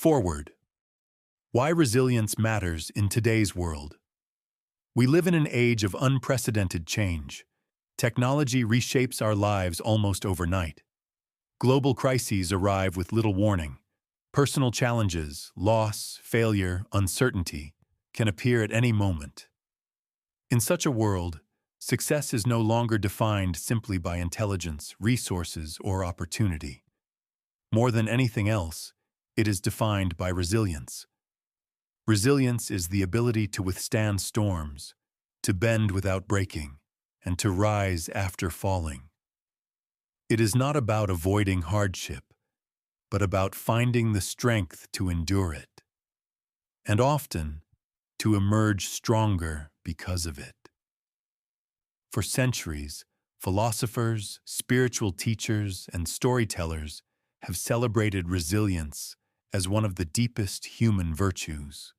Forward. Why resilience matters in today's world. We live in an age of unprecedented change. Technology reshapes our lives almost overnight. Global crises arrive with little warning. Personal challenges, loss, failure, uncertainty can appear at any moment. In such a world, success is no longer defined simply by intelligence, resources, or opportunity. More than anything else, it is defined by resilience. Resilience is the ability to withstand storms, to bend without breaking, and to rise after falling. It is not about avoiding hardship, but about finding the strength to endure it, and often to emerge stronger because of it. For centuries, philosophers, spiritual teachers, and storytellers have celebrated resilience as one of the deepest human virtues.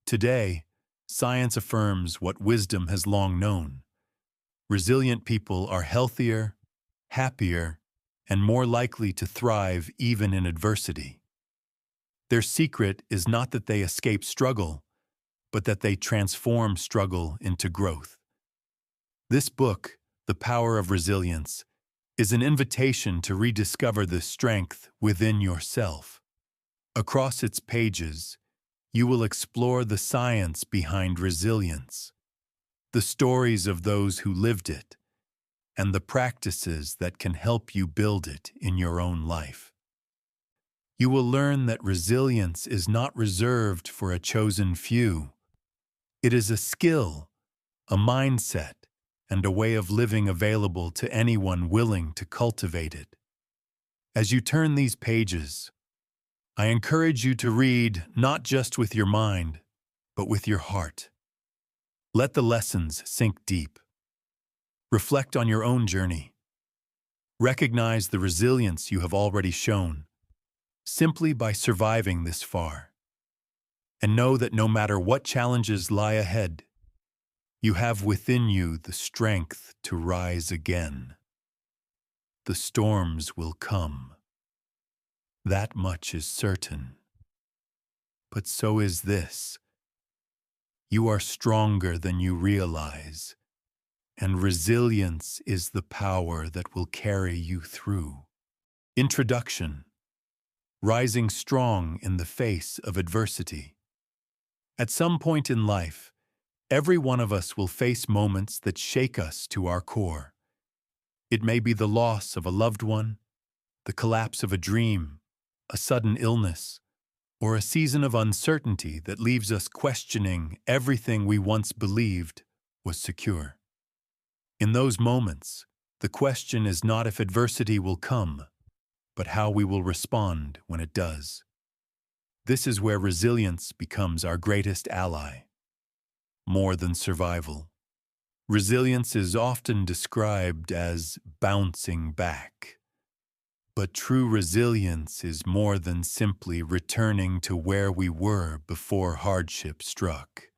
Today, science affirms what wisdom has long known. Resilient people are healthier, happier, and more likely to thrive even in adversity. Their secret is not that they escape struggle, but that they transform struggle into growth. This book, The Power of Resilience, is an invitation to rediscover the strength within yourself. Across its pages, you will explore the science behind resilience, the stories of those who lived it, and the practices that can help you build it in your own life. You will learn that resilience is not reserved for a chosen few. It is a skill, a mindset, and a way of living available to anyone willing to cultivate it. As you turn these pages, I encourage you to read not just with your mind, but with your heart. Let the lessons sink deep. Reflect on your own journey. Recognize the resilience you have already shown, simply by surviving this far. And know that no matter what challenges lie ahead, you have within you the strength to rise again. The storms will come. That much is certain. But so is this. You are stronger than you realize, and resilience is the power that will carry you through. Introduction. Rising strong in the face of adversity. At some point in life, every one of us will face moments that shake us to our core. It may be the loss of a loved one, the collapse of a dream, a sudden illness, or a season of uncertainty that leaves us questioning everything we once believed was secure. In those moments, the question is not if adversity will come, but how we will respond when it does. This is where resilience becomes our greatest ally. More than survival. Resilience is often described as bouncing back. But true resilience is more than simply returning to where we were before hardship struck.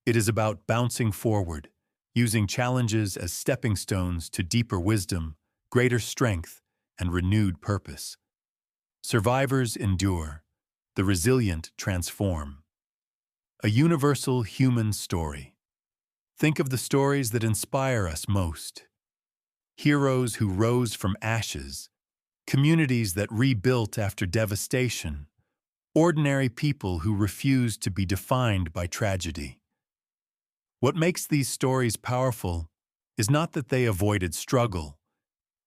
It is about bouncing forward, using challenges as stepping stones to deeper wisdom, greater strength, and renewed purpose. Survivors endure, the resilient transform. A universal human story. Think of the stories that inspire us most. Heroes who rose from ashes, communities that rebuilt after devastation, ordinary people who refused to be defined by tragedy. What makes these stories powerful is not that they avoided struggle,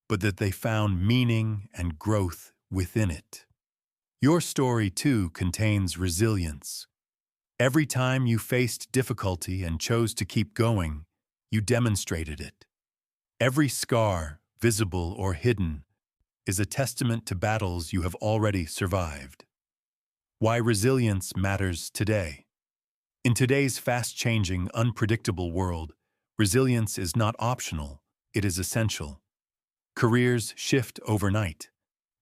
but that they found meaning and growth within it. Your story, too, contains resilience. Every time you faced difficulty and chose to keep going, you demonstrated it. Every scar, visible or hidden, is a testament to battles you have already survived. Why resilience matters today. In today's fast-changing, unpredictable world, resilience is not optional, it is essential. Careers shift overnight.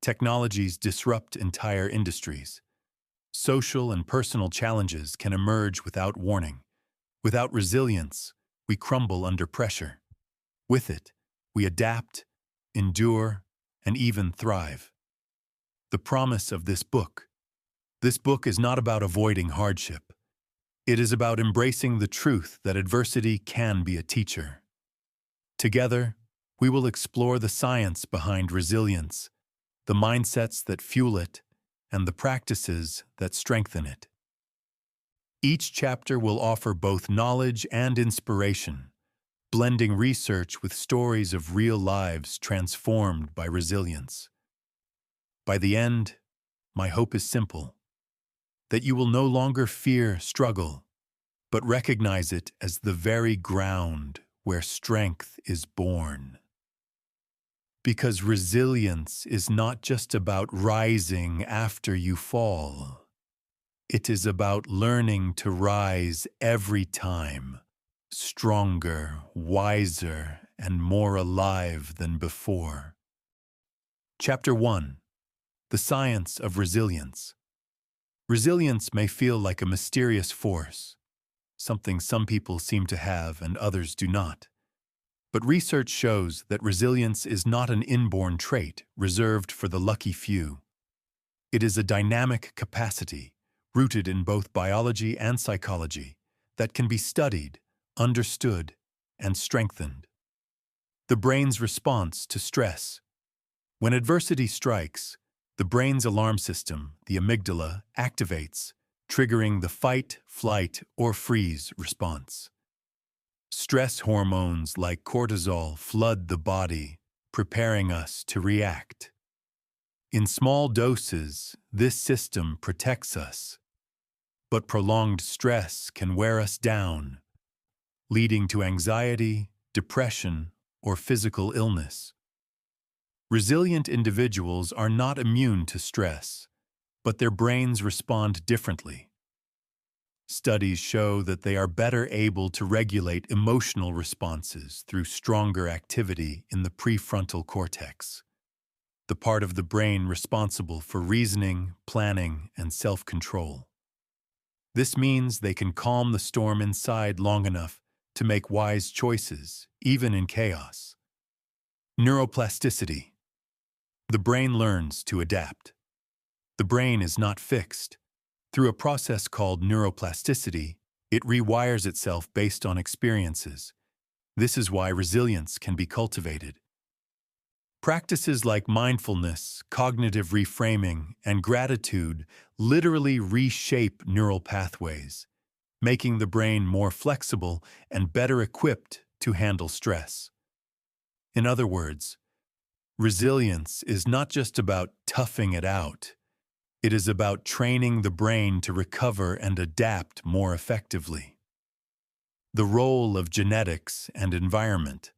Technologies disrupt entire industries. Social and personal challenges can emerge without warning. Without resilience, we crumble under pressure. With it, we adapt, endure, and even thrive. the promise of this book. This book is not about avoiding hardship. It is about embracing the truth that adversity can be a teacher. Together, we will explore the science behind resilience, the mindsets that fuel it, and the practices that strengthen it. Each chapter will offer both knowledge and inspiration, blending research with stories of real lives transformed by resilience. By the end, my hope is simple: that you will no longer fear struggle, but recognize it as the very ground where strength is born. Because resilience is not just about rising after you fall. It is about learning to rise every time, stronger, wiser, and more alive than before. Chapter 1: The Science of Resilience. Resilience may feel like a mysterious force, something some people seem to have and others do not. But research shows that resilience is not an inborn trait reserved for the lucky few. It is a dynamic capacity, rooted in both biology and psychology, that can be studied, understood, and strengthened. The brain's response to stress. When adversity strikes, the brain's alarm system, the amygdala, activates, triggering the fight, flight, or freeze response. Stress hormones like cortisol flood the body, preparing us to react. In small doses, this system protects us, but prolonged stress can wear us down, leading to anxiety, depression, or physical illness. Resilient individuals are not immune to stress, but their brains respond differently. Studies show that they are better able to regulate emotional responses through stronger activity in the prefrontal cortex, the part of the brain responsible for reasoning, planning, and self-control. This means they can calm the storm inside long enough to make wise choices, even in chaos. Neuroplasticity. The brain learns to adapt. The brain is not fixed. Through a process called neuroplasticity, it rewires itself based on experiences. This is why resilience can be cultivated. Practices like mindfulness, cognitive reframing, and gratitude literally reshape neural pathways, making the brain more flexible and better equipped to handle stress. In other words, resilience is not just about toughing it out. It is about training the brain to recover and adapt more effectively. The role of genetics and environment.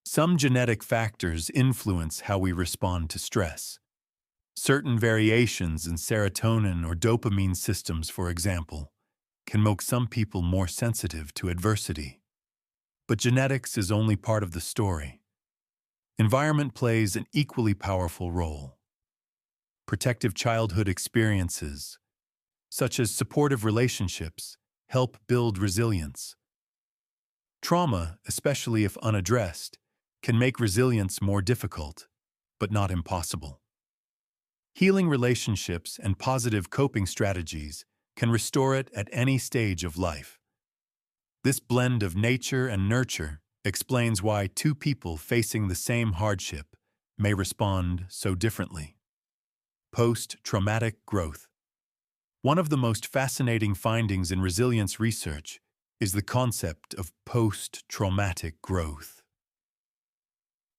Some genetic factors influence how we respond to stress. Certain variations in serotonin or dopamine systems, for example, can make some people more sensitive to adversity. But genetics is only part of the story. Environment plays an equally powerful role. Protective childhood experiences, such as supportive relationships, help build resilience. Trauma, especially if unaddressed, can make resilience more difficult, but not impossible. Healing relationships and positive coping strategies can restore it at any stage of life. This blend of nature and nurture explains why two people facing the same hardship may respond so differently. Post-traumatic growth. One of the most fascinating findings in resilience research is the concept of post-traumatic growth.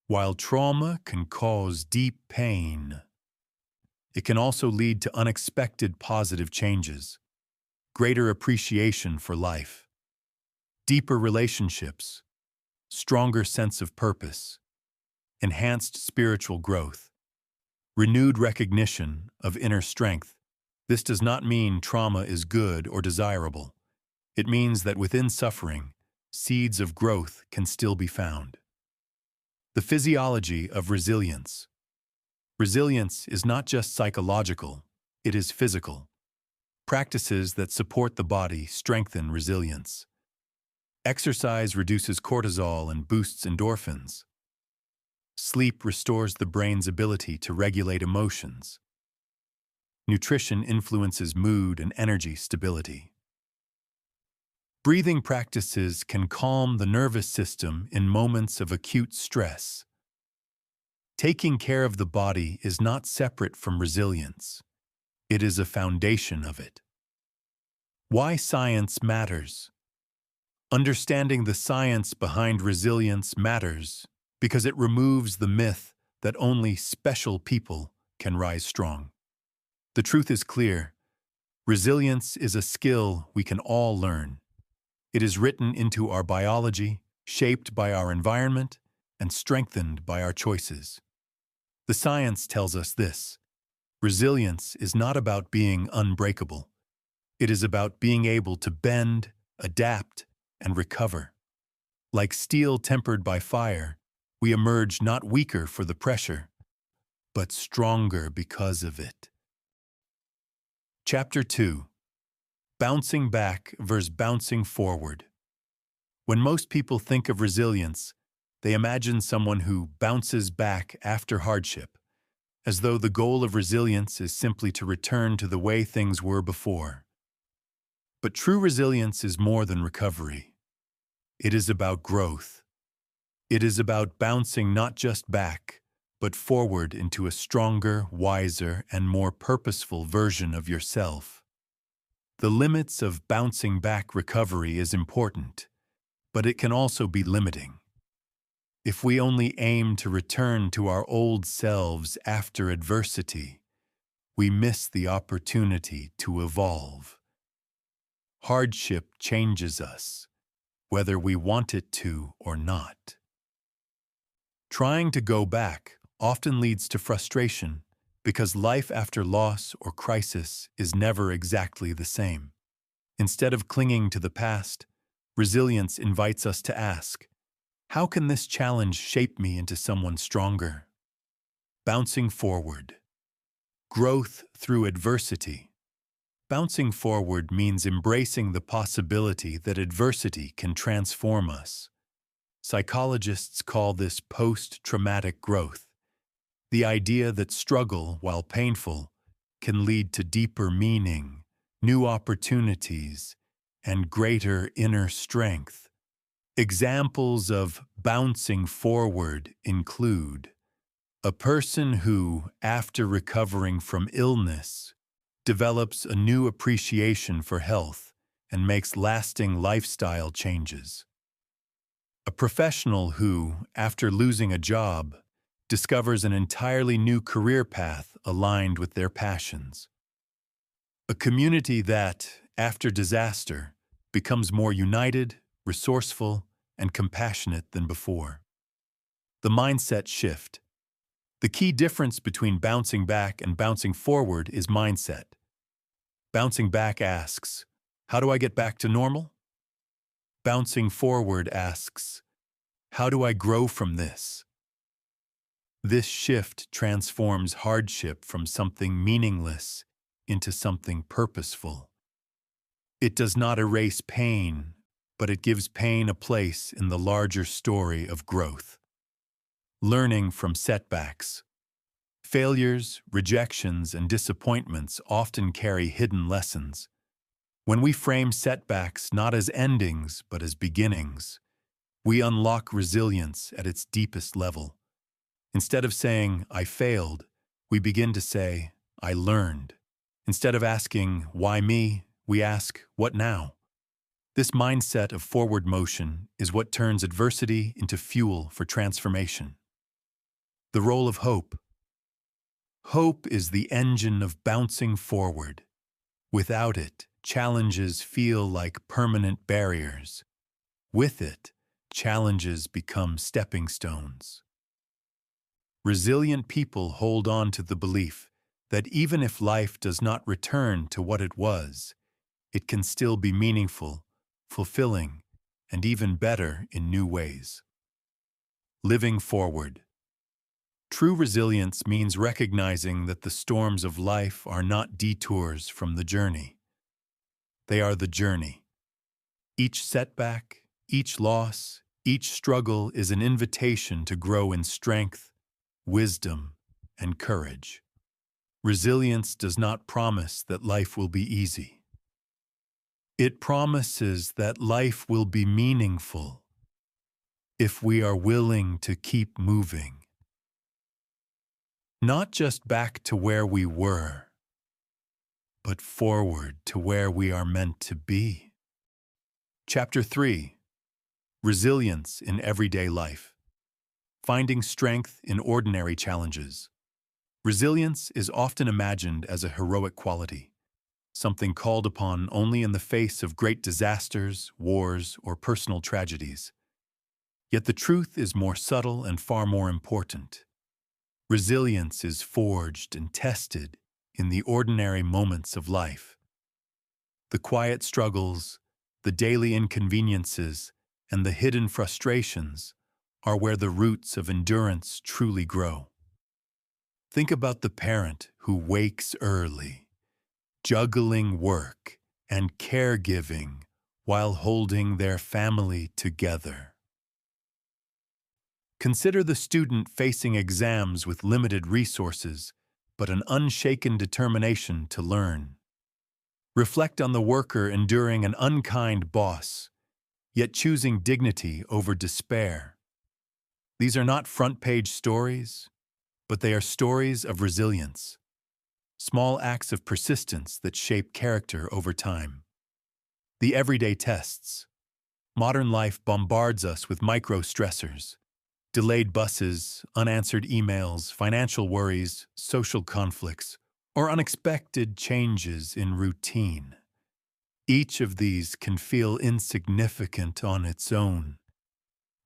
While trauma can cause deep pain, it can also lead to unexpected positive changes, greater appreciation for life, deeper relationships, stronger sense of purpose, enhanced spiritual growth, renewed recognition of inner strength. This does not mean trauma is good or desirable. It means that within suffering, seeds of growth can still be found. The physiology of resilience. Resilience is not just psychological, it is physical. Practices that support the body strengthen resilience. Exercise reduces cortisol and boosts endorphins. Sleep restores the brain's ability to regulate emotions. nutrition influences mood and energy stability. Breathing practices can calm the nervous system in moments of acute stress. Taking care of the body is not separate from resilience. It is a foundation of it. Why science matters. Understanding the science behind resilience matters because it removes the myth that only special people can rise strong. The truth is clear. Resilience is a skill we can all learn. It is written into our biology, shaped by our environment, and strengthened by our choices. The science tells us this. Resilience is not about being unbreakable. It is about being able to bend, adapt, and recover. Like steel tempered by fire, we emerge not weaker for the pressure, but stronger because of it. Chapter 2. Bouncing back versus bouncing forward. When most people think of resilience, they imagine someone who bounces back after hardship, as though the goal of resilience is simply to return to the way things were before. But true resilience is more than recovery. It is about growth. It is about bouncing not just back, but forward into a stronger, wiser, and more purposeful version of yourself. The limits of bouncing back recovery is important, but it can also be limiting. If we only aim to return to our old selves after adversity, we miss the opportunity to evolve. Hardship changes us, whether we want it to or not. Trying to go back often leads to frustration because life after loss or crisis is never exactly the same. Instead of clinging to the past, resilience invites us to ask, how can this challenge shape me into someone stronger? Bouncing forward. Growth through adversity. Bouncing forward means embracing the possibility that adversity can transform us. Psychologists call this post-traumatic growth, the idea that struggle, while painful, can lead to deeper meaning, new opportunities, and greater inner strength. Examples of bouncing forward include a person who, after recovering from illness, develops a new appreciation for health and makes lasting lifestyle changes. A professional who, after losing a job, discovers an entirely new career path aligned with their passions. A community that, after disaster, becomes more united, resourceful, and compassionate than before. The mindset shift. The key difference between bouncing back and bouncing forward is mindset. Bouncing back asks, how do I get back to normal? Bouncing forward asks, how do I grow from this? This shift transforms hardship from something meaningless into something purposeful. It does not erase pain, but it gives pain a place in the larger story of growth. Learning from setbacks. Failures, rejections, and disappointments often carry hidden lessons. When we frame setbacks not as endings but as beginnings, we unlock resilience at its deepest level. Instead of saying, I failed, we begin to say, I learned. Instead of asking, why me, we ask, what now? This mindset of forward motion is what turns adversity into fuel for transformation. The role of hope. Hope is the engine of bouncing forward. Without it, challenges feel like permanent barriers. With it, challenges become stepping stones. Resilient people hold on to the belief that even if life does not return to what it was, it can still be meaningful, fulfilling, and even better in new ways. Living forward. True resilience means recognizing that the storms of life are not detours from the journey. They are the journey. Each setback, each loss, each struggle is an invitation to grow in strength, wisdom, and courage. Resilience does not promise that life will be easy. It promises that life will be meaningful if we are willing to keep moving. Not just back to where we were, but forward to where we are meant to be. Chapter 3: Resilience in Everyday Life. Finding strength in ordinary challenges. Resilience is often imagined as a heroic quality, something called upon only in the face of great disasters, wars, or personal tragedies. Yet the truth is more subtle and far more important. Resilience is forged and tested in the ordinary moments of life. The quiet struggles, the daily inconveniences, and the hidden frustrations are where the roots of endurance truly grow. Think about the parent who wakes early, juggling work and caregiving while holding their family together. Consider the student facing exams with limited resources, but an unshaken determination to learn. Reflect on the worker enduring an unkind boss, yet choosing dignity over despair. These are not front-page stories, but they are stories of resilience, small acts of persistence that shape character over time. The everyday tests. Modern life bombards us with micro-stressors. Delayed buses, unanswered emails, financial worries, social conflicts, or unexpected changes in routine. Each of these can feel insignificant on its own,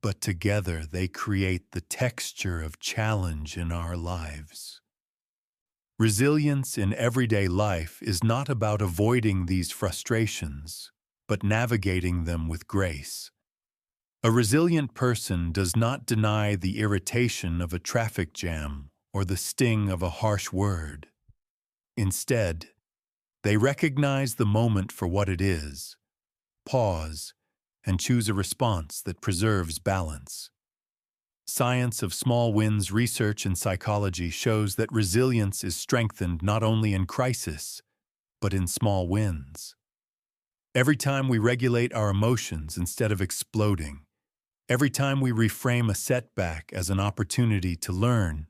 but together they create the texture of challenge in our lives. Resilience in everyday life is not about avoiding these frustrations, but navigating them with grace. A resilient person does not deny the irritation of a traffic jam or the sting of a harsh word. Instead, they recognize the moment for what it is, pause, and choose a response that preserves balance. Science of small wins research in psychology shows that resilience is strengthened not only in crisis, but in small wins. Every time we regulate our emotions instead of exploding, every time we reframe a setback as an opportunity to learn,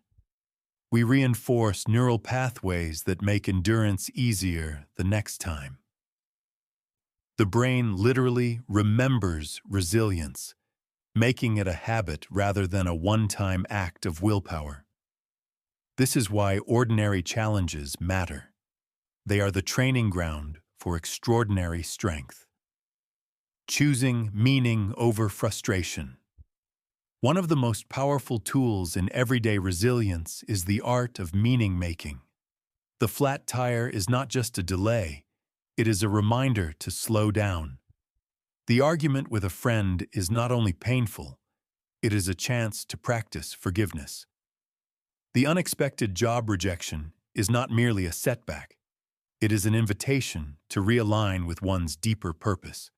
we reinforce neural pathways that make endurance easier the next time. The brain literally remembers resilience, making it a habit rather than a one-time act of willpower. This is why ordinary challenges matter. They are the training ground for extraordinary strength. Choosing meaning over frustration. One of the most powerful tools in everyday resilience is the art of meaning-making. The flat tire is not just a delay, it is a reminder to slow down. The argument with a friend is not only painful, it is a chance to practice forgiveness. The unexpected job rejection is not merely a setback, it is an invitation to realign with one's deeper purpose.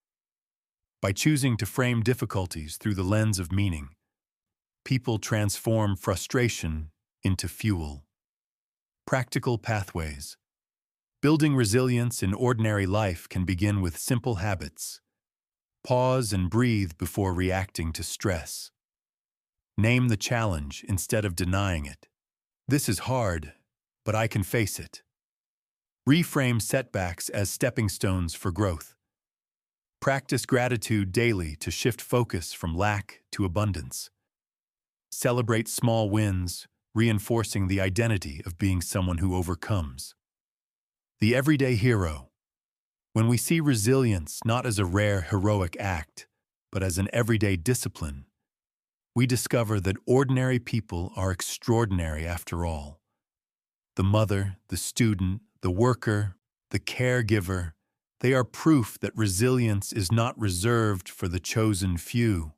By choosing to frame difficulties through the lens of meaning, people transform frustration into fuel. Practical pathways. Building resilience in ordinary life can begin with simple habits. Pause and breathe before reacting to stress. Name the challenge instead of denying it. This is hard, but I can face it. Reframe setbacks as stepping stones for growth. Practice gratitude daily to shift focus from lack to abundance. Celebrate small wins, reinforcing the identity of being someone who overcomes. The everyday hero. When we see resilience not as a rare heroic act, but as an everyday discipline, we discover that ordinary people are extraordinary after all. The mother, the student, the worker, the caregiver, they are proof that resilience is not reserved for the chosen few.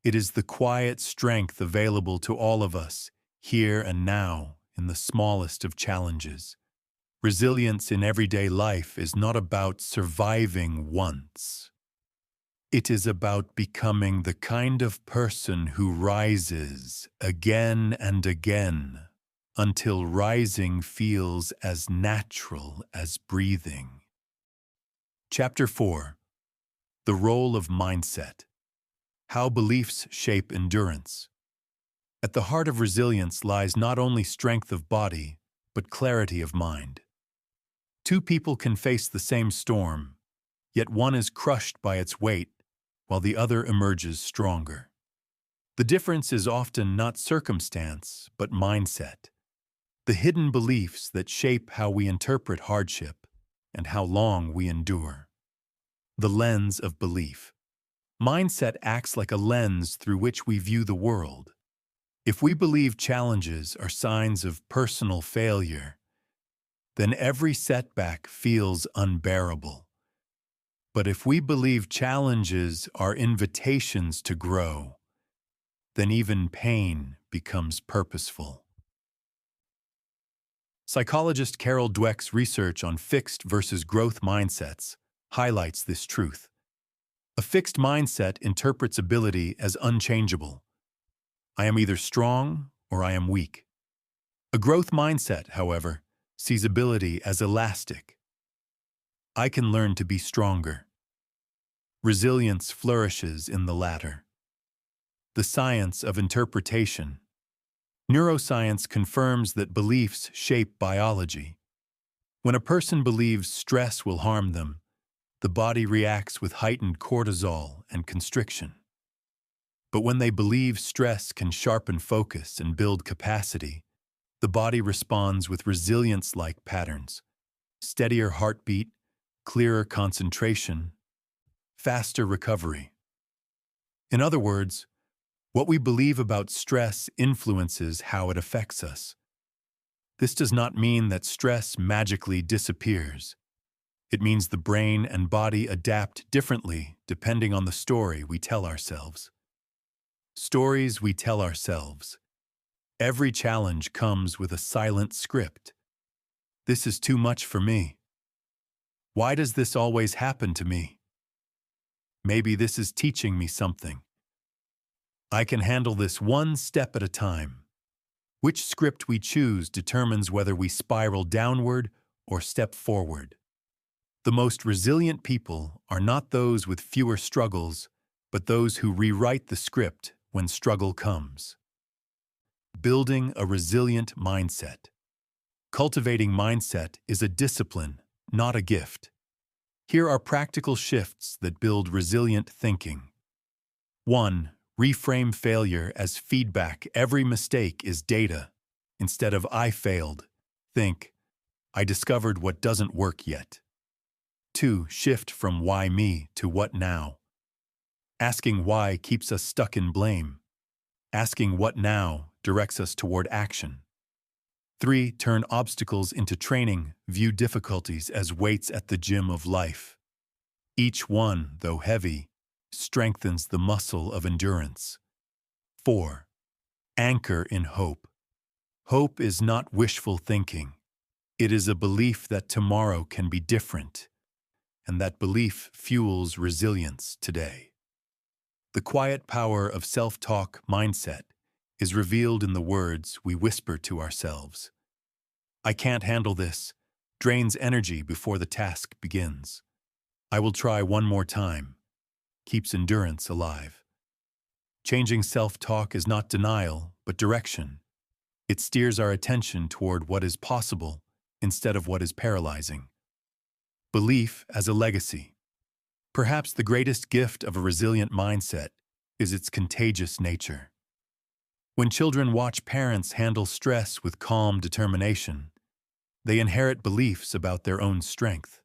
It is the quiet strength available to all of us, here and now, in the smallest of challenges. Resilience in everyday life is not about surviving once. It is about becoming the kind of person who rises again and again until rising feels as natural as breathing. Chapter 4. The Role of Mindset. How Beliefs Shape Endurance. At the heart of resilience lies not only strength of body, but clarity of mind. Two people can face the same storm, yet one is crushed by its weight, while the other emerges stronger. The difference is often not circumstance, but mindset. The hidden beliefs that shape how we interpret hardship and how long we endure. The lens of belief. Mindset acts like a lens through which we view the world. If we believe challenges are signs of personal failure, then every setback feels unbearable. But if we believe challenges are invitations to grow, then even pain becomes purposeful. Psychologist Carol Dweck's research on fixed versus growth mindsets highlights this truth. A fixed mindset interprets ability as unchangeable. I am either strong or I am weak. A growth mindset, however, sees ability as elastic. I can learn to be stronger. Resilience flourishes in the latter. The science of interpretation. Neuroscience confirms that beliefs shape biology. When a person believes stress will harm them, the body reacts with heightened cortisol and constriction. But when they believe stress can sharpen focus and build capacity, the body responds with resilience-like patterns: steadier heartbeat, clearer concentration, faster recovery. In other words, what we believe about stress influences how it affects us. This does not mean that stress magically disappears. It means the brain and body adapt differently depending on the story we tell ourselves. Stories we tell ourselves. Every challenge comes with a silent script. This is too much for me. Why does this always happen to me? Maybe this is teaching me something. I can handle this one step at a time. Which script we choose determines whether we spiral downward or step forward. The most resilient people are not those with fewer struggles, but those who rewrite the script when struggle comes. Building a resilient mindset. Cultivating mindset is a discipline, not a gift. Here are practical shifts that build resilient thinking. 1. Reframe failure as feedback. Every mistake is data. Instead of "I failed," think, "I discovered what doesn't work yet." 2. Shift from "why me" to "what now." Asking why keeps us stuck in blame. Asking what now directs us toward action. 3. Turn obstacles into training. View difficulties as weights at the gym of life. Each one, though heavy, strengthens the muscle of endurance. 4. Anchor in hope. Hope is not wishful thinking. It is a belief that tomorrow can be different, and that belief fuels resilience today. The quiet power of self-talk mindset is revealed in the words we whisper to ourselves. "I can't handle this," drains energy before the task begins. "I will try one more time," keeps endurance alive. Changing self-talk is not denial, but direction. It steers our attention toward what is possible instead of what is paralyzing. Belief as a legacy. Perhaps the greatest gift of a resilient mindset is its contagious nature. When children watch parents handle stress with calm determination, they inherit beliefs about their own strength.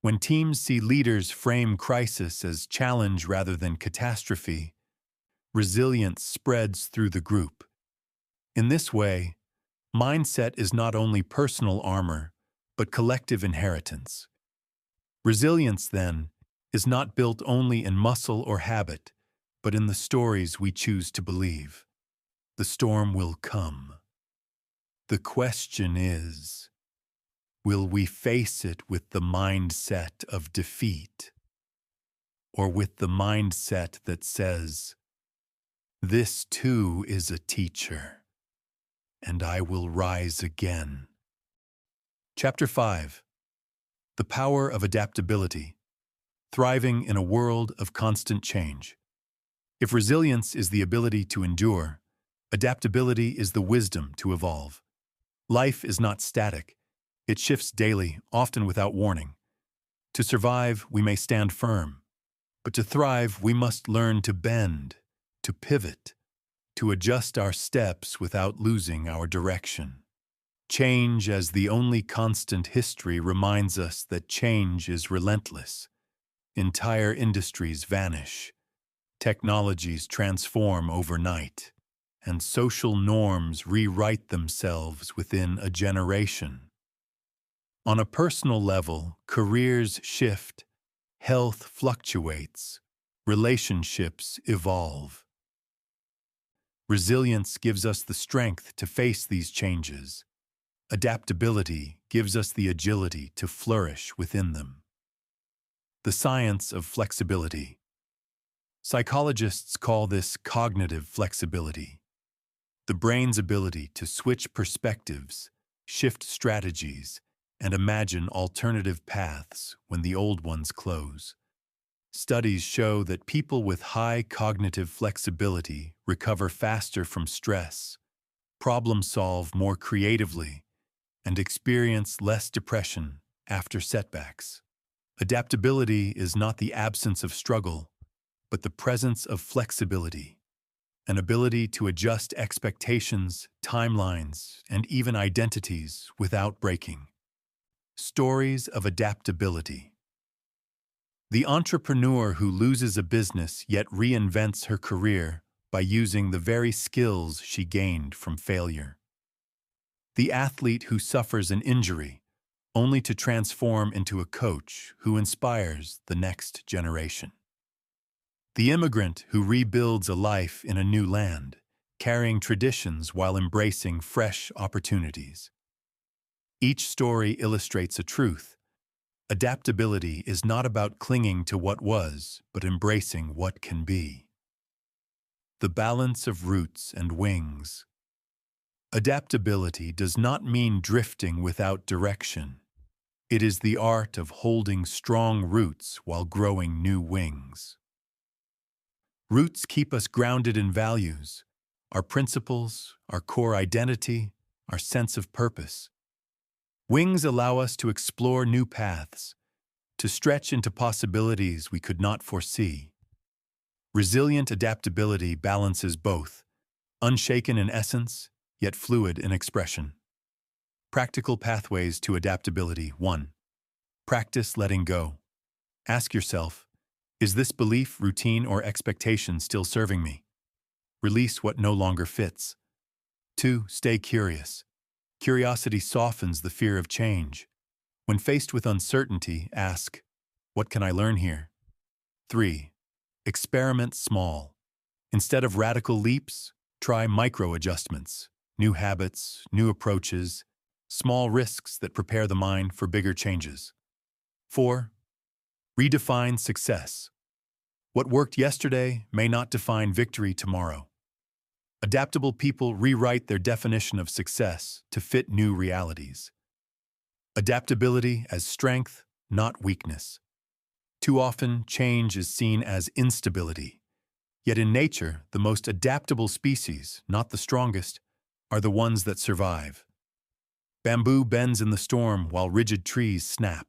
When teams see leaders frame crisis as challenge rather than catastrophe, resilience spreads through the group. In this way, mindset is not only personal armor, but collective inheritance. Resilience, then, is not built only in muscle or habit, but in the stories we choose to believe. The storm will come. The question is, will we face it with the mindset of defeat, or with the mindset that says, "This too is a teacher, and I will rise again. Chapter 5. The Power of Adaptability. Thriving in a World of Constant Change. If resilience is the ability to endure, adaptability is the wisdom to evolve. Life is not static. It shifts daily, often without warning. To survive, we may stand firm. But to thrive, we must learn to bend, to pivot, to adjust our steps without losing our direction. Change as the only constant history reminds us that change is relentless. Entire industries vanish, technologies transform overnight, and social norms rewrite themselves within a generation. On a personal level, careers shift, health fluctuates, relationships evolve. Resilience gives us the strength to face these changes. Adaptability gives us the agility to flourish within them. The science of flexibility. Psychologists call this cognitive flexibility, the brain's ability to switch perspectives, shift strategies, and imagine alternative paths when the old ones close. Studies show that people with high cognitive flexibility recover faster from stress, problem-solve more creatively, and experience less depression after setbacks. Adaptability is not the absence of struggle, but the presence of flexibility, an ability to adjust expectations, timelines, and even identities without breaking. Stories of adaptability. The entrepreneur who loses a business yet reinvents her career by using the very skills she gained from failure. The athlete who suffers an injury only to transform into a coach who inspires the next generation. The immigrant who rebuilds a life in a new land, carrying traditions while embracing fresh opportunities. Each story illustrates a truth. Adaptability is not about clinging to what was, but embracing what can be. The balance of roots and wings. Adaptability does not mean drifting without direction. It is the art of holding strong roots while growing new wings. Roots keep us grounded in values, our principles, our core identity, our sense of purpose. Wings allow us to explore new paths, to stretch into possibilities we could not foresee. Resilient adaptability balances both, unshaken in essence, yet fluid in expression. Practical pathways to adaptability. 1. Practice letting go. Ask yourself, is this belief, routine, or expectation still serving me? Release what no longer fits. 2. Stay curious. Curiosity softens the fear of change. When faced with uncertainty, ask, what can I learn here? 3. Experiment small. Instead of radical leaps, try micro-adjustments, new habits, new approaches, small risks that prepare the mind for bigger changes. 4. Redefine success. What worked yesterday may not define victory tomorrow. Adaptable people rewrite their definition of success to fit new realities. Adaptability as strength, not weakness. Too often, change is seen as instability. Yet in nature, the most adaptable species, not the strongest, are the ones that survive. Bamboo bends in the storm while rigid trees snap.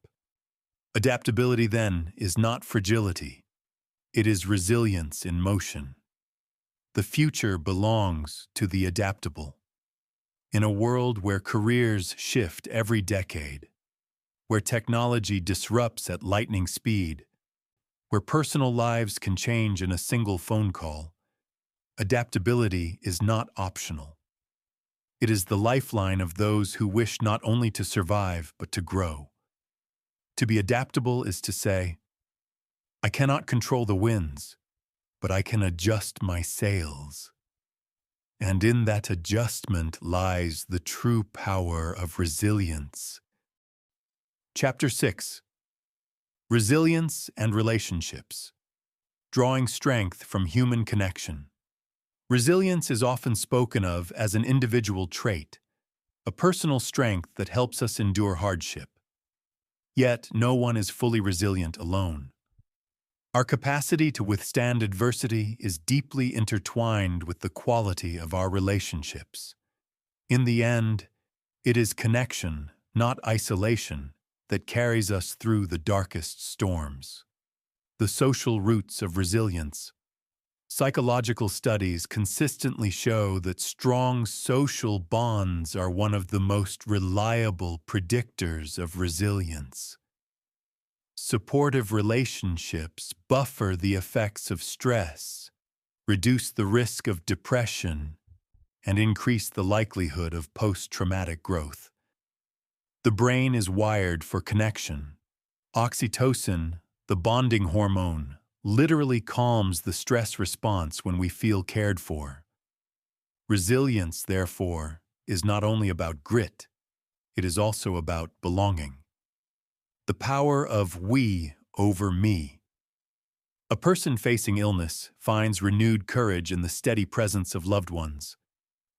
Adaptability, then, is not fragility. It is resilience in motion. The future belongs to the adaptable. In a world where careers shift every decade, where technology disrupts at lightning speed, where personal lives can change in a single phone call, adaptability is not optional. It is the lifeline of those who wish not only to survive, but to grow. To be adaptable is to say, I cannot control the winds, but I can adjust my sails. And in that adjustment lies the true power of resilience. Chapter 6. Resilience and Relationships. Drawing strength from human connection. Resilience is often spoken of as an individual trait, a personal strength that helps us endure hardship. Yet, no one is fully resilient alone. Our capacity to withstand adversity is deeply intertwined with the quality of our relationships. In the end, it is connection, not isolation, that carries us through the darkest storms. The social roots of resilience. Psychological studies consistently show that strong social bonds are one of the most reliable predictors of resilience. Supportive relationships buffer the effects of stress, reduce the risk of depression, and increase the likelihood of post-traumatic growth. The brain is wired for connection. Oxytocin, the bonding hormone, literally calms the stress response when we feel cared for. Resilience, therefore, is not only about grit, it is also about belonging. The power of we over me. A person facing illness finds renewed courage in the steady presence of loved ones.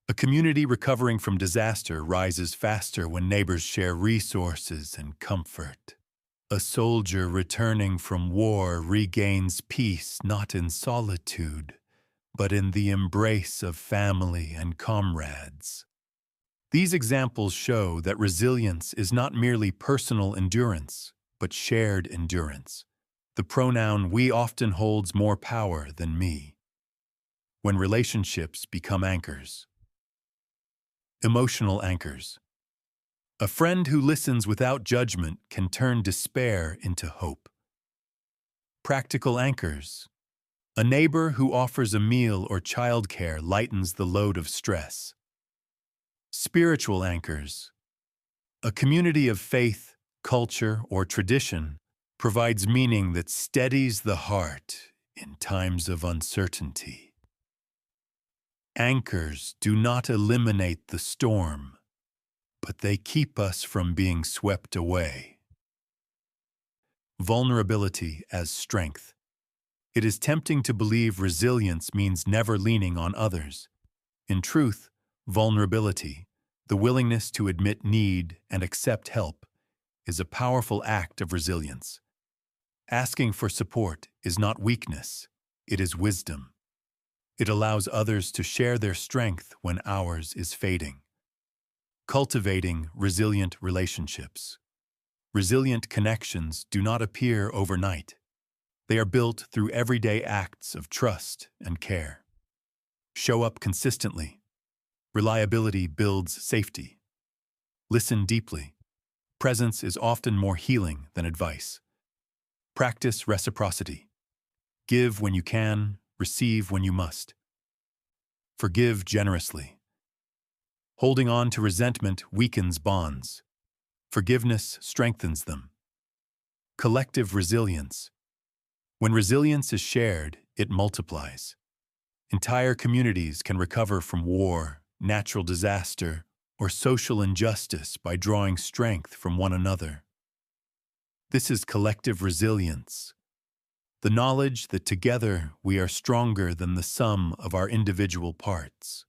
A community recovering from disaster rises faster when neighbors share resources and comfort. A soldier returning from war regains peace not in solitude, but in the embrace of family and comrades. These examples show that resilience is not merely personal endurance, but shared endurance. The pronoun we often holds more power than me. When relationships become anchors. Emotional anchors. A friend who listens without judgment can turn despair into hope. Practical anchors. A neighbor who offers a meal or childcare lightens the load of stress. Spiritual anchors. A community of faith, culture, or tradition provides meaning that steadies the heart in times of uncertainty. Anchors do not eliminate the storm, but they keep us from being swept away. Vulnerability as strength. It is tempting to believe resilience means never leaning on others. In truth, vulnerability, the willingness to admit need and accept help, is a powerful act of resilience. Asking for support is not weakness, it is wisdom. It allows others to share their strength when ours is fading. Cultivating resilient relationships. Resilient connections do not appear overnight. They are built through everyday acts of trust and care. Show up consistently. Reliability builds safety. Listen deeply. Presence is often more healing than advice. Practice reciprocity. Give when you can, receive when you must. Forgive generously. Holding on to resentment weakens bonds. Forgiveness strengthens them. Collective resilience. When resilience is shared, it multiplies. Entire communities can recover from war, natural disaster, or social injustice by drawing strength from one another. This is collective resilience, the knowledge that together we are stronger than the sum of our individual parts.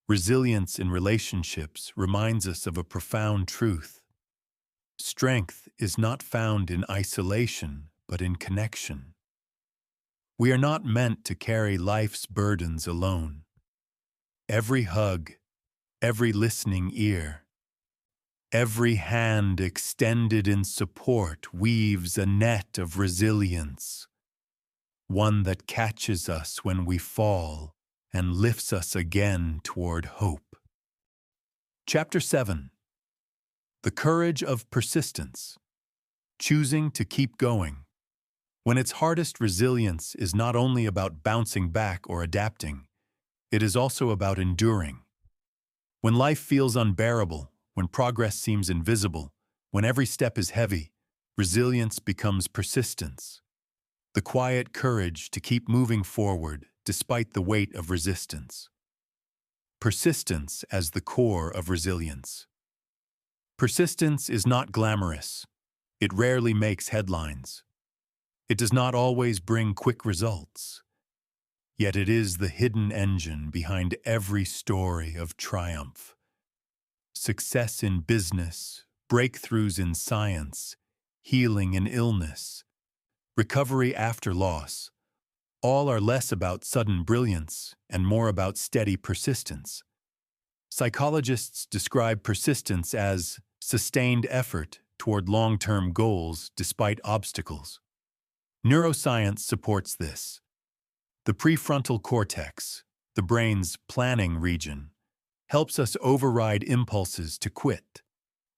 Resilience in relationships reminds us of a profound truth. Strength is not found in isolation, but in connection. We are not meant to carry life's burdens alone. Every hug, every listening ear, every hand extended in support weaves a net of resilience, one that catches us when we fall and lifts us again toward hope. Chapter 7. The Courage of Persistence. Choosing to keep going. When it's hardest, resilience is not only about bouncing back or adapting, it is also about enduring. When life feels unbearable, when progress seems invisible, when every step is heavy, resilience becomes persistence. The quiet courage to keep moving forward despite the weight of resistance. Persistence as the core of resilience. Persistence is not glamorous. It rarely makes headlines. It does not always bring quick results. yet it is the hidden engine behind every story of triumph. Success in business, breakthroughs in science, healing in illness, recovery after loss, all are less about sudden brilliance and more about steady persistence. Psychologists describe persistence as sustained effort toward long-term goals despite obstacles. Neuroscience supports this. The prefrontal cortex, the brain's planning region, helps us override impulses to quit,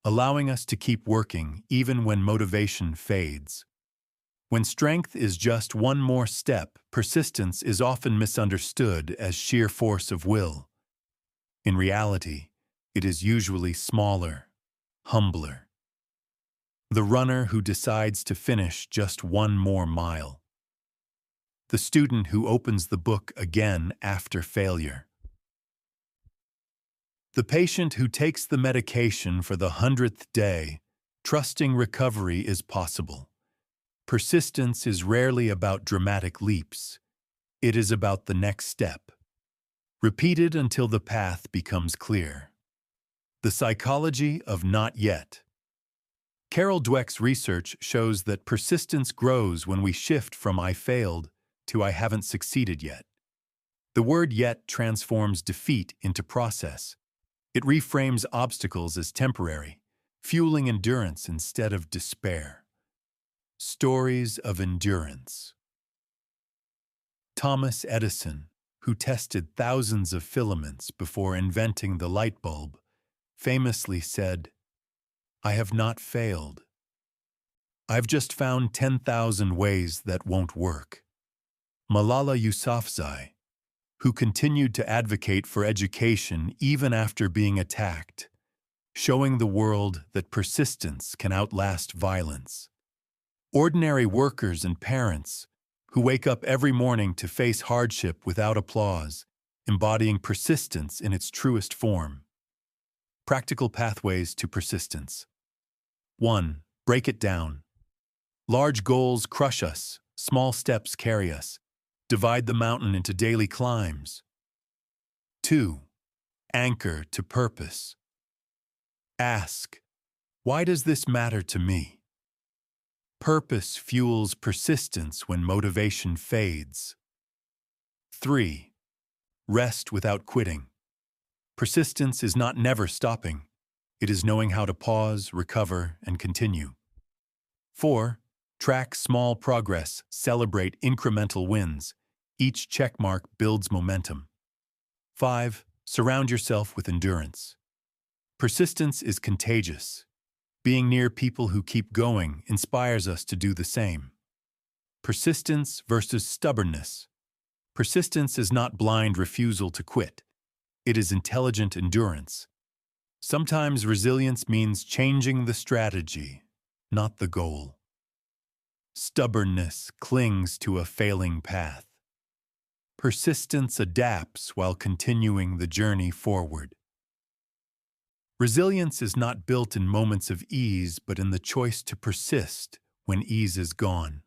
allowing us to keep working even when motivation fades. When strength is just one more step, persistence is often misunderstood as sheer force of will. In reality, it is usually smaller, humbler. The runner who decides to finish just one more mile. The student who opens the book again after failure. The patient who takes the medication for the 100th day, trusting recovery is possible. Persistence is rarely about dramatic leaps. It is about the next step, repeated until the path becomes clear. The psychology of not yet. Carol Dweck's research shows that persistence grows when we shift from I failed to I haven't succeeded yet. The word yet transforms defeat into process. It reframes obstacles as temporary, fueling endurance instead of despair. Stories of endurance. Thomas Edison, who tested thousands of filaments before inventing the light bulb, famously said, "I have not failed. I've just found 10,000 ways that won't work." Malala Yousafzai, who continued to advocate for education even after being attacked, showing the world that persistence can outlast violence. Ordinary workers and parents who wake up every morning to face hardship without applause, embodying persistence in its truest form. Practical pathways to persistence. 1. Break it down. Large goals crush us, small steps carry us. Divide the mountain into daily climbs. 2. Anchor to purpose. Ask, why does this matter to me? Purpose fuels persistence when motivation fades. 3. Rest without quitting. Persistence is not never stopping. It is knowing how to pause, recover, and continue. 4. Track small progress, celebrate incremental wins. Each checkmark builds momentum. 5. Surround yourself with endurance. Persistence is contagious. Being near people who keep going inspires us to do the same. Persistence versus stubbornness. Persistence is not blind refusal to quit. It is intelligent endurance. Sometimes resilience means changing the strategy, not the goal. Stubbornness clings to a failing path. Persistence adapts while continuing the journey forward. Resilience is not built in moments of ease, but in the choice to persist when ease is gone.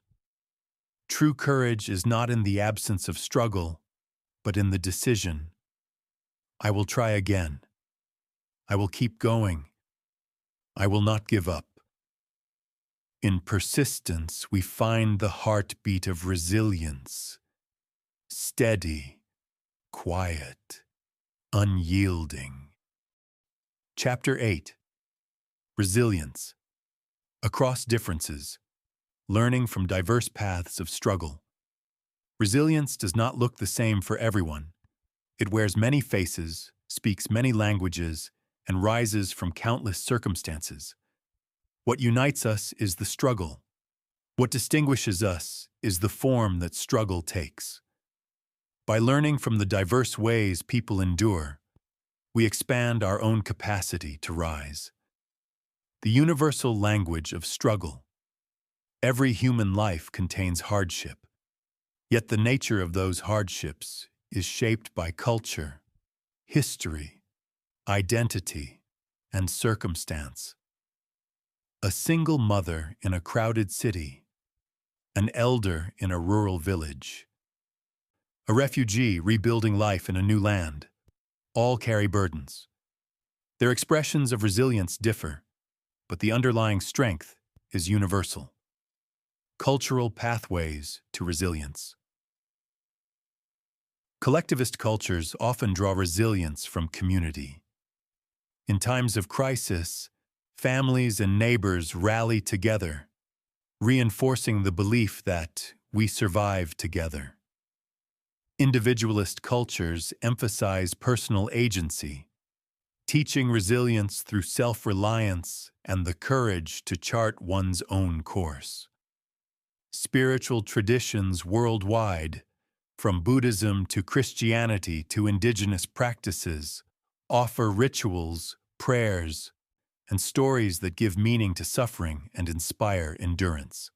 True courage is not in the absence of struggle, but in the decision. I will try again. I will keep going. I will not give up. In persistence, we find the heartbeat of resilience. Steady, quiet, unyielding. Chapter 8. Resilience. Across differences. Learning from diverse paths of struggle. Resilience does not look the same for everyone. It wears many faces, speaks many languages, and rises from countless circumstances. What unites us is the struggle. What distinguishes us is the form that struggle takes. By learning from the diverse ways people endure, we expand our own capacity to rise. The universal language of struggle. Every human life contains hardship, yet the nature of those hardships is shaped by culture, history, identity, and circumstance. A single mother in a crowded city, an elder in a rural village, a refugee rebuilding life in a new land. All carry burdens. Their expressions of resilience differ, but the underlying strength is universal. Cultural pathways to resilience. Collectivist cultures often draw resilience from community. In times of crisis, families and neighbors rally together, reinforcing the belief that we survive together. Individualist cultures emphasize personal agency, teaching resilience through self-reliance and the courage to chart one's own course. Spiritual traditions worldwide, from Buddhism to Christianity to indigenous practices, offer rituals, prayers, and stories that give meaning to suffering and inspire endurance.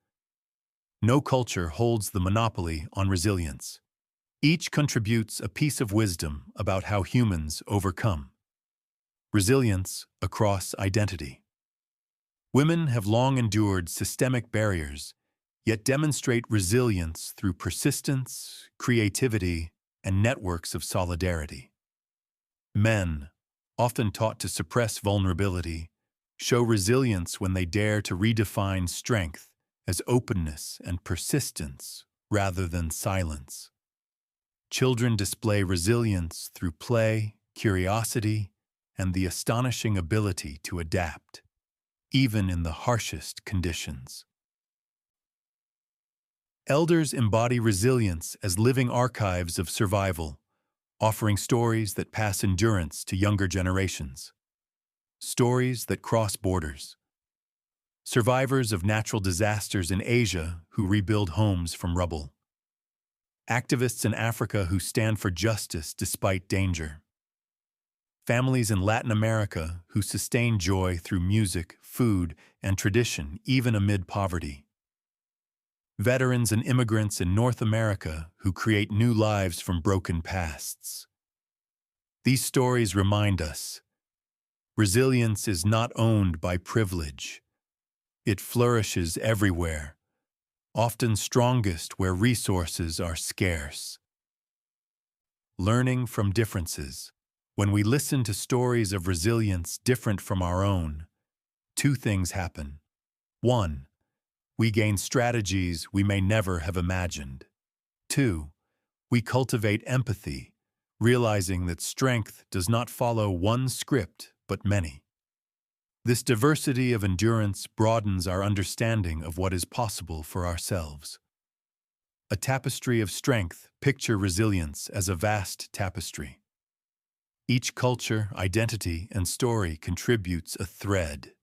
No culture holds the monopoly on resilience. Each contributes a piece of wisdom about how humans overcome. Resilience across identity. Women have long endured systemic barriers, yet demonstrate resilience through persistence, creativity, and networks of solidarity. Men, often taught to suppress vulnerability, show resilience when they dare to redefine strength as openness and persistence rather than silence. Children display resilience through play, curiosity, and the astonishing ability to adapt, even in the harshest conditions. Elders embody resilience as living archives of survival, offering stories that pass endurance to younger generations. Stories that cross borders. Survivors of natural disasters in Asia who rebuild homes from rubble. Activists in Africa who stand for justice despite danger. Families in Latin America who sustain joy through music, food, and tradition, even amid poverty. Veterans and immigrants in North America who create new lives from broken pasts. These stories remind us, resilience is not owned by privilege. It flourishes everywhere, often strongest where resources are scarce. Learning from differences. When we listen to stories of resilience different from our own, two things happen. 1. We gain strategies we may never have imagined. 2. We cultivate empathy, realizing that strength does not follow one script but many. This diversity of endurance broadens our understanding of what is possible for ourselves. A tapestry of strength. Picture resilience as a vast tapestry. Each culture, identity, and story contributes a thread.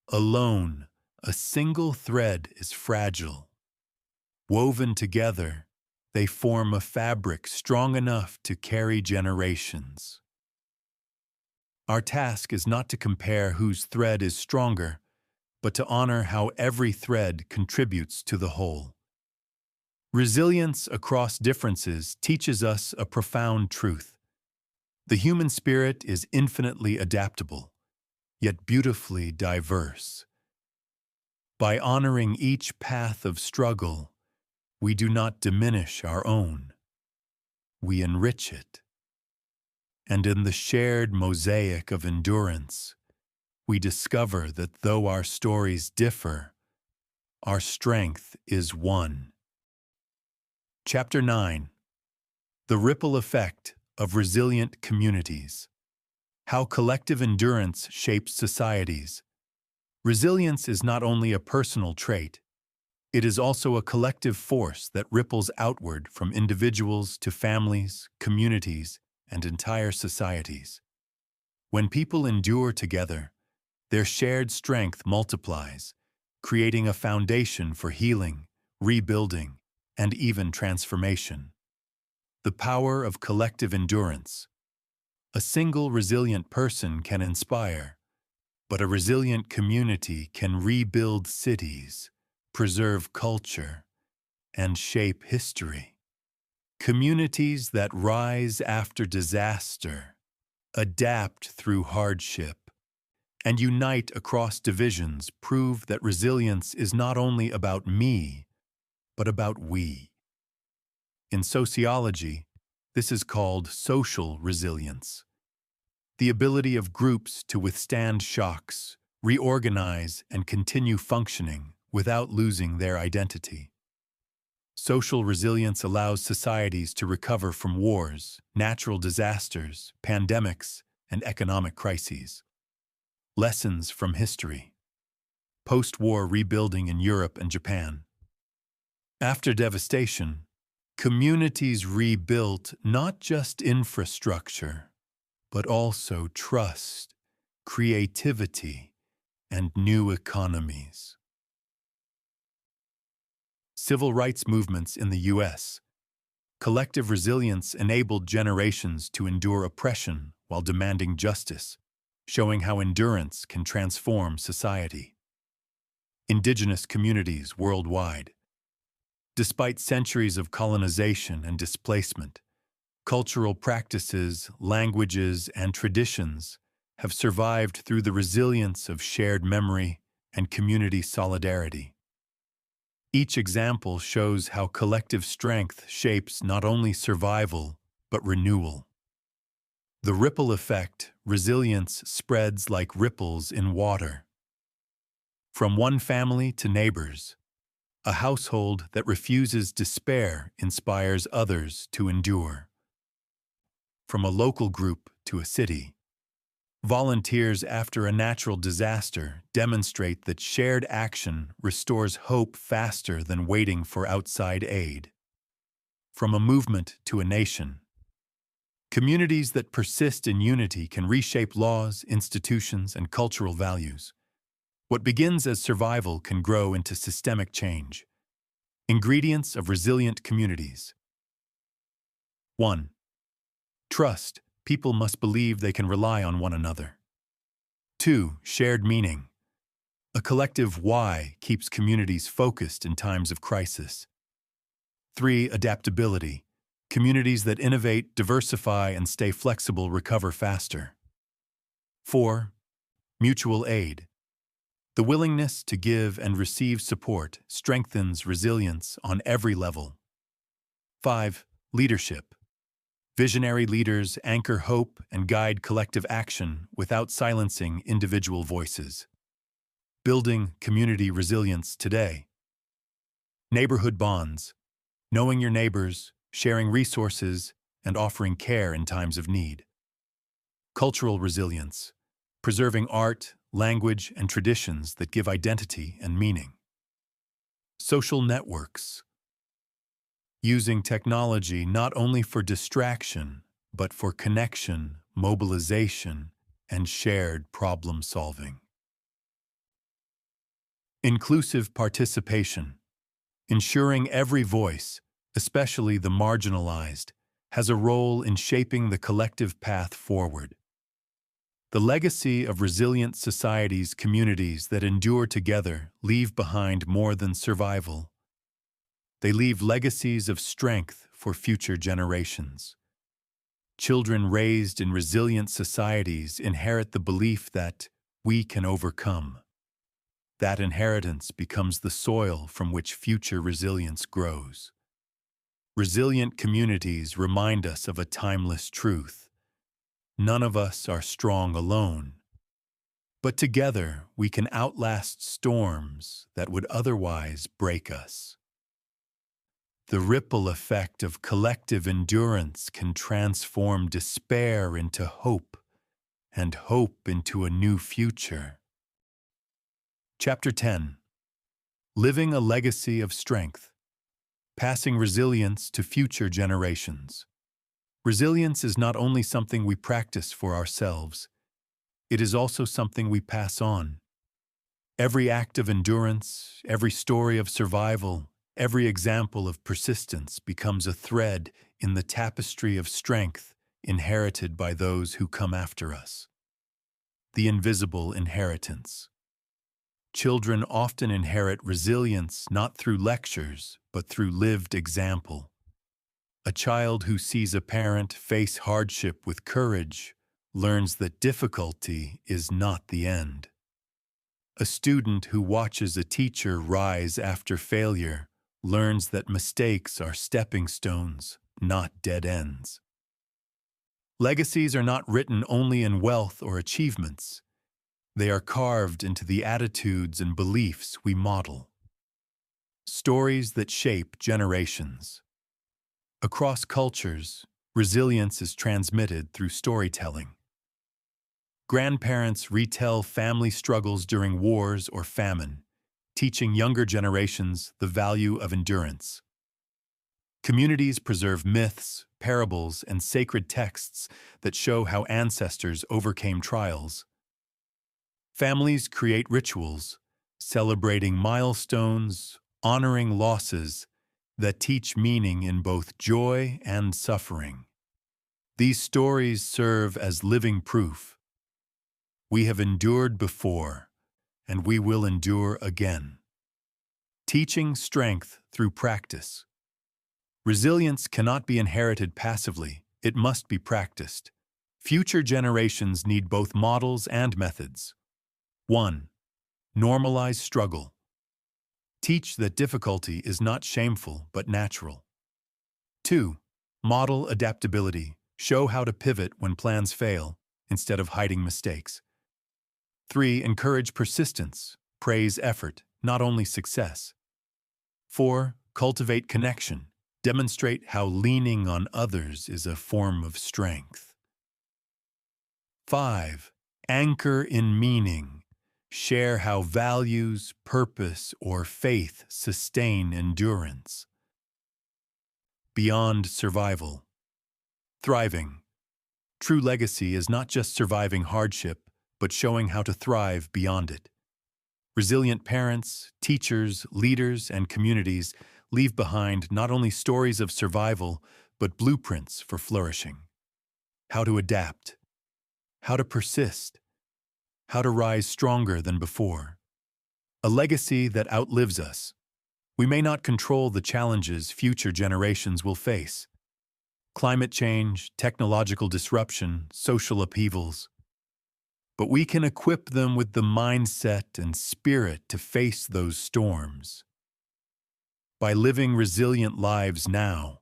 Alone, a single thread is fragile. Woven together, they form a fabric strong enough to carry generations. Our task is not to compare whose thread is stronger, but to honor how every thread contributes to the whole. Resilience across differences teaches us a profound truth. The human spirit is infinitely adaptable, yet beautifully diverse. By honoring each path of struggle, we do not diminish our own. We enrich it. And in the shared mosaic of endurance, we discover that though our stories differ, our strength is one. Chapter 9. The Ripple Effect of Resilient Communities. How collective endurance shapes societies. Resilience is not only a personal trait, it is also a collective force that ripples outward from individuals to families, communities, and entire societies. When people endure together, their shared strength multiplies, creating a foundation for healing, rebuilding, and even transformation. The power of collective endurance. A single resilient person can inspire, but a resilient community can rebuild cities, preserve culture, and shape history. Communities that rise after disaster, adapt through hardship, and unite across divisions prove that resilience is not only about me, but about we. In sociology, this is called social resilience, the ability of groups to withstand shocks, reorganize, and continue functioning without losing their identity. Social resilience allows societies to recover from wars, natural disasters, pandemics, and economic crises. Lessons from history. Post-war rebuilding in Europe and Japan. After devastation, communities rebuilt not just infrastructure, but also trust, creativity, and new economies. Civil rights movements in the U.S. Collective resilience enabled generations to endure oppression while demanding justice, showing how endurance can transform society. Indigenous communities worldwide. Despite centuries of colonization and displacement, cultural practices, languages, and traditions have survived through the resilience of shared memory and community solidarity. Each example shows how collective strength shapes not only survival, but renewal. The ripple effect, resilience spreads like ripples in water. From one family to neighbors, a household that refuses despair inspires others to endure. From a local group to a city, volunteers after a natural disaster demonstrate that shared action restores hope faster than waiting for outside aid. From a movement to a nation, communities that persist in unity can reshape laws, institutions, and cultural values. What begins as survival can grow into systemic change. Ingredients of resilient communities. 1. Trust. People must believe they can rely on one another. 2. Shared meaning. A collective why keeps communities focused in times of crisis. 3. Adaptability. Communities that innovate, diversify, and stay flexible recover faster. 4. Mutual aid. The willingness to give and receive support strengthens resilience on every level. 5. Leadership. Visionary leaders anchor hope and guide collective action without silencing individual voices. Building community resilience today. Neighborhood bonds. Knowing your neighbors, sharing resources, and offering care in times of need. Cultural resilience. Preserving art, language, and traditions that give identity and meaning. Social networks. Using technology not only for distraction, but for connection, mobilization, and shared problem-solving. Inclusive participation. Ensuring every voice, especially the marginalized, has a role in shaping the collective path forward. The legacy of resilient societies, communities that endure together, leave behind more than survival. They leave legacies of strength for future generations. Children raised in resilient societies inherit the belief that we can overcome. That inheritance becomes the soil from which future resilience grows. Resilient communities remind us of a timeless truth. None of us are strong alone, but together we can outlast storms that would otherwise break us. The ripple effect of collective endurance can transform despair into hope, and hope into a new future. Chapter 10. Living a Legacy of Strength. Passing resilience to future generations. Resilience is not only something we practice for ourselves, it is also something we pass on. Every act of endurance, every story of survival, every example of persistence becomes a thread in the tapestry of strength inherited by those who come after us. The invisible inheritance. Children often inherit resilience not through lectures, but through lived example. A child who sees a parent face hardship with courage learns that difficulty is not the end. A student who watches a teacher rise after failure learns that mistakes are stepping stones, not dead ends. Legacies are not written only in wealth or achievements. They are carved into the attitudes and beliefs we model. Stories that shape generations. Across cultures, resilience is transmitted through storytelling. Grandparents retell family struggles during wars or famine, teaching younger generations the value of endurance. Communities preserve myths, parables, and sacred texts that show how ancestors overcame trials. Families create rituals, celebrating milestones, honoring losses, that teach meaning in both joy and suffering. These stories serve as living proof. We have endured before, and we will endure again. Teaching strength through practice. Resilience cannot be inherited passively, it must be practiced. Future generations need both models and methods. 1. Normalize struggle. Teach that difficulty is not shameful but natural. 2. Model adaptability. Show how to pivot when plans fail, instead of hiding mistakes. 3. Encourage persistence. Praise effort, not only success. 4. Cultivate connection. Demonstrate how leaning on others is a form of strength. 5. Anchor in meaning. Share how values, purpose, or faith sustain endurance. Beyond survival. Thriving. True legacy is not just surviving hardship, but showing how to thrive beyond it. Resilient parents, teachers, leaders, and communities leave behind not only stories of survival, but blueprints for flourishing. How to adapt. How to persist. How to rise stronger than before. A legacy that outlives us. We may not control the challenges future generations will face. Climate change, technological disruption, social upheavals. But we can equip them with the mindset and spirit to face those storms. By living resilient lives now,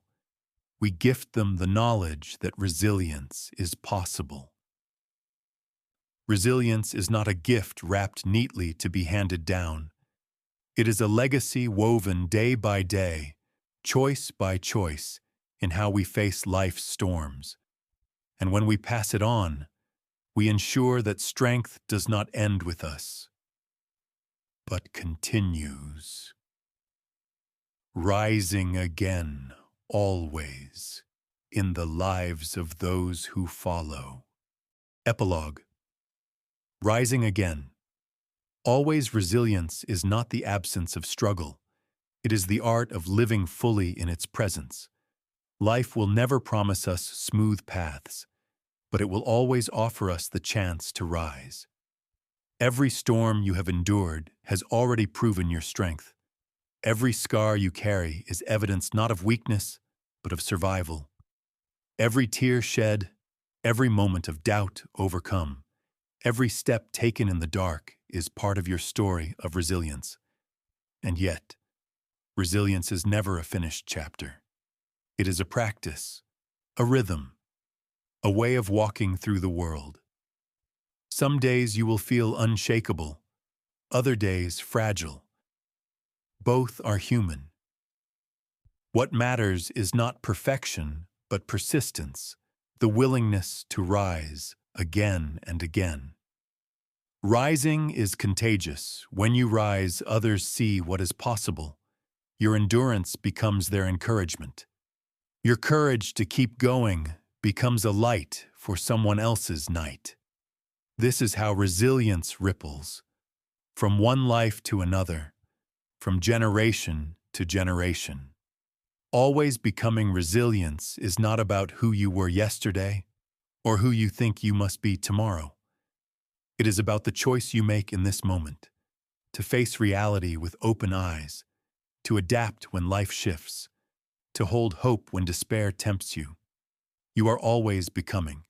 we gift them the knowledge that resilience is possible. Resilience is not a gift wrapped neatly to be handed down. It is a legacy woven day by day, choice by choice, in how we face life's storms. And when we pass it on, we ensure that strength does not end with us, but continues. Rising again, always, in the lives of those who follow. Epilogue. Rising again. Always resilience is not the absence of struggle. It is the art of living fully in its presence. Life will never promise us smooth paths, but it will always offer us the chance to rise. Every storm you have endured has already proven your strength. Every scar you carry is evidence not of weakness, but of survival. Every tear shed, every moment of doubt overcome, every step taken in the dark is part of your story of resilience. And yet, resilience is never a finished chapter. It is a practice, a rhythm, a way of walking through the world. Some days you will feel unshakable, other days fragile. Both are human. What matters is not perfection, but persistence, the willingness to rise again and again. Rising is contagious. When you rise, others see what is possible. Your endurance becomes their encouragement. Your courage to keep going becomes a light for someone else's night. This is how resilience ripples, from one life to another, from generation to generation. Always becoming resilience is not about who you were yesterday or who you think you must be tomorrow. It is about the choice you make in this moment, to face reality with open eyes, to adapt when life shifts, to hold hope when despair tempts you. You are always becoming,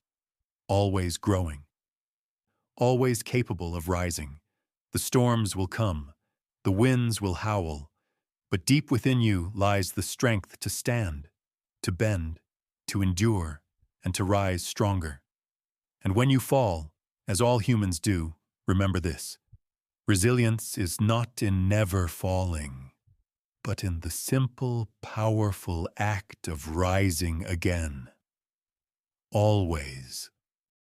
always growing, always capable of rising. The storms will come, the winds will howl, But deep within you lies the strength to stand, to bend, to endure, and to rise stronger. And when you fall, as all humans do, remember this: resilience is not in never falling, but in the simple, powerful act of rising again. Always.